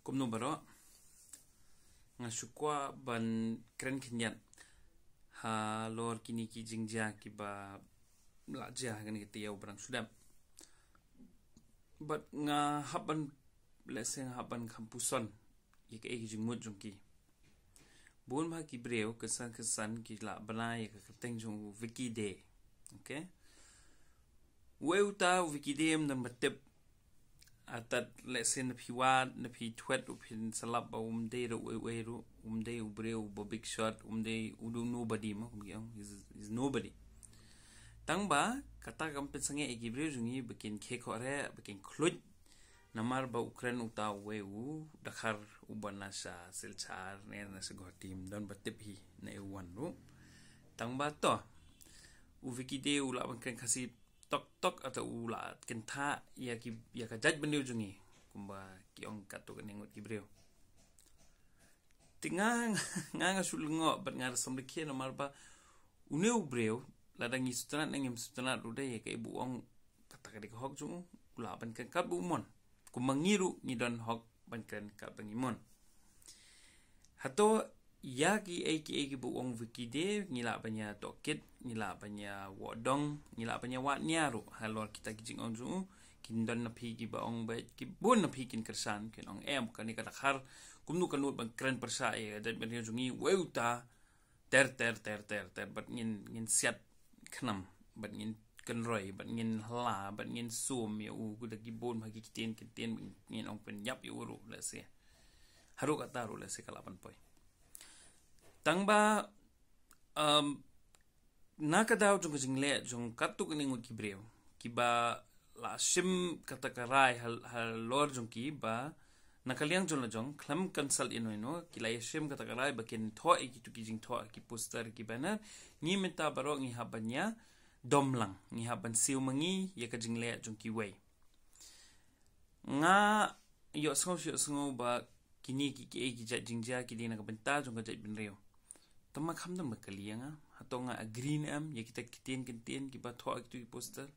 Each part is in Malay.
Kum no baro nga shukwa ban kren kinyan ha lor kini ki jingja ki ba laja kan ki tiyaw barang sudam but nga haban leseng haban kampuson ye ke ki jingmut jungki bun ba ki breu kesan ki la bana ye ka keteng jung wiki day okay weuta wiki day nam batep atat lesen piwat na pi twet upin salap ba day ro weru day ubreu bo big shot day udu nobody mo is nobody tang ba kata kam pensange egibreu jungi bikin kekore bikin klut namar ba ukren uta weu dakar ubana sa silchar ne na segotim don batep hi na ewan ro tang ba to wiki day ula ban kan kasih tok atau ulat kenta ya ka jaj bendeu jungi kumba ki ong kato kenengot ki breu tingang nga sulngo bat ngar somdeke no marba uneu breu ladang istana nangem istana rude ya ka ibu ong kata ka hok jung ula ban kan kat bu mon kumangiru ni don hok ban kan kat bangimon hato ya ki bu ong wiki de ngila banya tokit ngila banya wodong ngila banya watnya ru halor kita kijing on zu kindon na pi ki ba ong ba ki bun na pi kin kersan kin ong em kan ni kata khar kumnu kanut bang kren persa e dat ben jungi weuta ter bat ngin siat khnam bat ngin kenroi bat ngin hla bat ngin sum ya u ku da ki bon ba ki kiten ngin ong pen yap yu ru la se haru kata ru la se kalapan poi tangba nakadaw jung jingle jung katuk ni ngut kibreu kiba la sim kata karai hal lor jung ki ba nakaliang jong la jong klam cancel ino kila sim kata karai bakin tho e ki tu ki jing tho ki poster ki banner ni meta baro ngi habanya domlang ngi haban siu mangi ye ka jingle jung ki wei nga yo sngo ba kini ki jat jingja ki dina ka benta jung ka jat binreu tama khamdam bakalianga hatonga green am ya kita kiten ki ba tho ki poster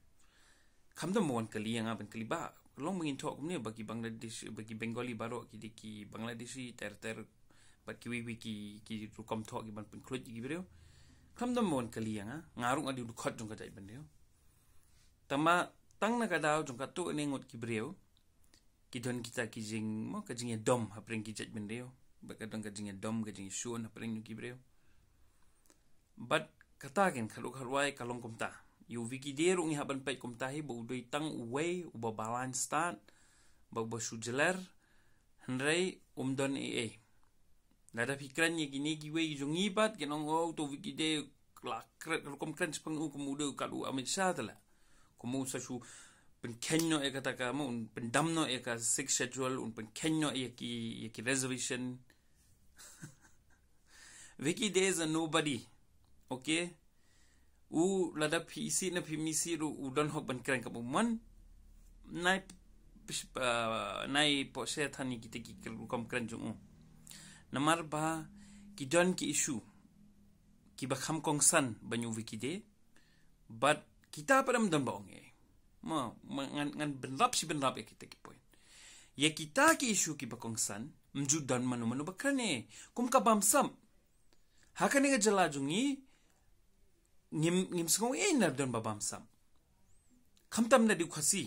khamdam mon kalianga ban kaliba long mengin tho kumne bagi Bangladesh bagi Bengali baro ki Bangladeshi ter ba ki rukom tho ki ban include ki breu khamdam mon kalianga ngarung adi du khot jong ka jai ban reu tama tang na ka daw jong ka tu ne ngot ki breu ki don kita ki jing mo ka jing dom ha pring ki jat ban reu ba ka dong ka jing dom ka jing shun ha pring ki breu but katagen khalwai kalong kumta yu wiki deru ngi haban pai kumta hi bo doi tang uwei uba balance start ba sujeler hendrei don nada pikran ye gini giwe jungi bat genong to wiki de klakret kom kren spang kumudo kalu amit satala kumu sasu pen kenyo e kata ka mo pen damno e ka sex schedule pen kenyo e ki reservation wiki de is a nobody okay lada PC na PMC ru udon hok ban kren ka mon nai po se thani kita ki kom kren jung namar ba ki don ki issue ki ba kham kong san banyu wiki de but kita padam dan baong ngan benlap e kita ki point ye kita ki issue ki ba kong san mjudan manu bakrane kum ka bamsam hakane ga jala jungi ngim sngong nar don babam sam khamtam na di khasi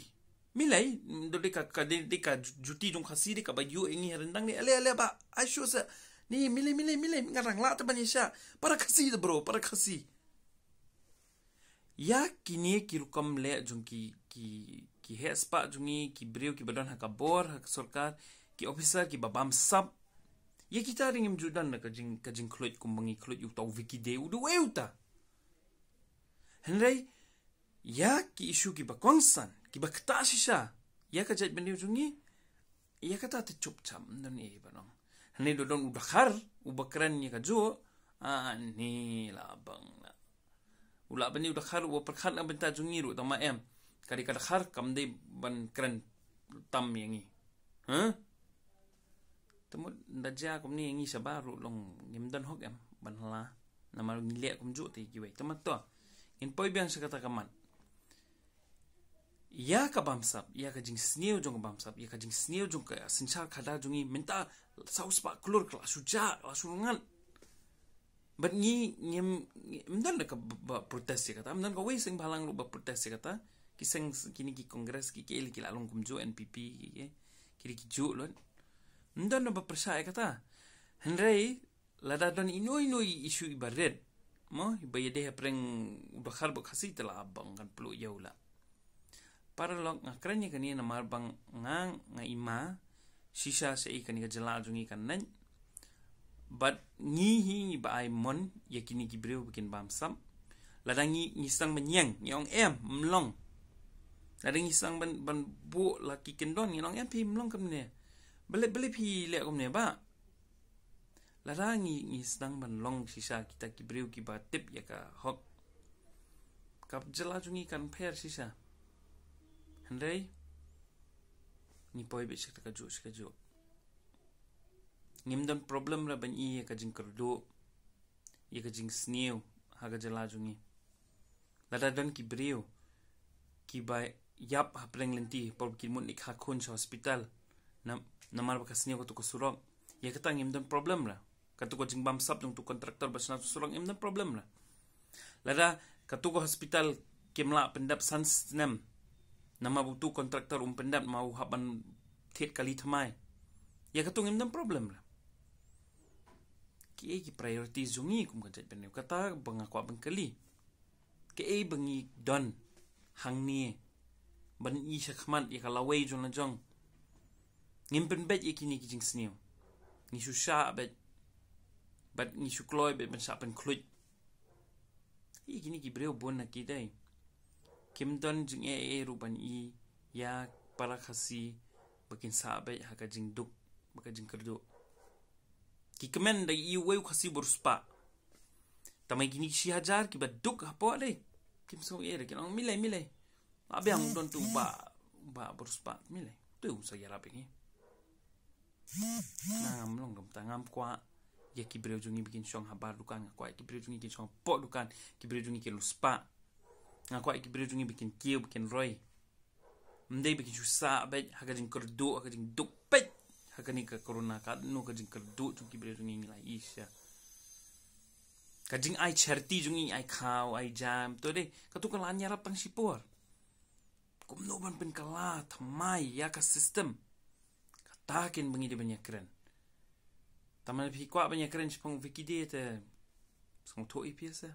milai do de ka juti jong khasi de ka ba yu engi rendang ni ale ba aisho sa ni milai ngarang la ta banisha para khasi de bro para khasi ya kini ki rukam le jong ki hespa jungi ki breu ki badon ha ka bor ha sarkar ki officer ki babam sab ye kita ringim judan na ka jing khloit kumbangi khloit yu taw wiki de u do euta Henry ya ki isu ki ba kongsan ki ba kata sisa ya ka jat bendeu jungi ya kata te chup cham nan e banong Henry do don udakhar ubakran ni ka jo ni la bang na ula bani udakhar u perkhat na benta jungi ru tama em kadi ka dakhar kam de ban kran tam yangi temu daja kum ni yangi sabaru long ngimdan hok em ban la namar ngile kum ju te ki wei tama to in poi biang sa kata kaman ya ka bamsap ya ka jing sneo jong bamsap ya ka jing sneo jong ka sinchar kada jongi minta saus pa klur kla suja la surungan but ni mdan ka protes ya kata mdan ka wei sing balang lu ba protes ya kata kiseng kini ki kongres ki eli ki lalong kumjo NPP ki kiri ki ju lon mdan ba persa ya kata henrei lada don inoi isu ibaret mo ibayade preng udah kharbo khasi tela abang kan pelu yaula para lok ngakranya kani na marbang nga ima sisa sa ikani ka jala jungi kan nan but ngihi ba ay mon yakini gibreu bikin bamsam ladangi ngisang menyang nyong mlong ladang ngisang ban bu laki kendon nyong pi mlong kamne bele pi le kamne ba ladangi ngisang ban long sisa kita gibreu ki ba tip ya ka hok kap jala jungi kan per sisa Andai ni poi be sik takaju ngimdan problem ra ban i ka jing kerdo i ka jing sneu haga jala jungi lada dan ki breu ki ba yap hapreng lenti por ki mun ik hakun sa hospital namar ba sneu ko surong ya kata ngimdan problem ra katu ko jing bam sap dung tu kontraktor basna surong ngimdan problem ra lada katu ko hospital kimla pendap sans nem nama butuh kontraktor pendap mau haban tet kali thamai ya katung imdam problem lah ki priority zungi kum kajat ben kata bangakwa bangkali ke bangi don hangni ban i shakman ya kalawai jona jong ngimpen bet yakini kijing sneu ni susha bet bat ni sukloi bet ban sapen kluj ikini ki breu bon na kidai kimdon jing ruban i ya para khasi bakin sabai haka jing duk baka jing kerdo ki kemen da i weu khasi buruspa tamai gini si hajar ki baduk hapo dai kim so ki nong milai abiang don tu ba buruspa milai tu sa yara pengi mlong dom tangam kwa ya ki breu jungi bikin song habar dukan kwa ki breu jungi ki song po dukan ki breu jungi ki luspa ngakwa ikibreu jungi bikin kieu bikin roy mendai bikin susah bet haga jing kerdu haga jing duk pet haga ni ka corona ka no ka jing kerdu jungi breu jungi ngai isya ka jing ai charity jungi ai khaw ai jam to de ka tu kan lanyara pang sipor kum no ban pen kala thamai ya ka system ka takin bangi de banyak keren taman bi kwa banyak keren sipong wikidata song to ipiasa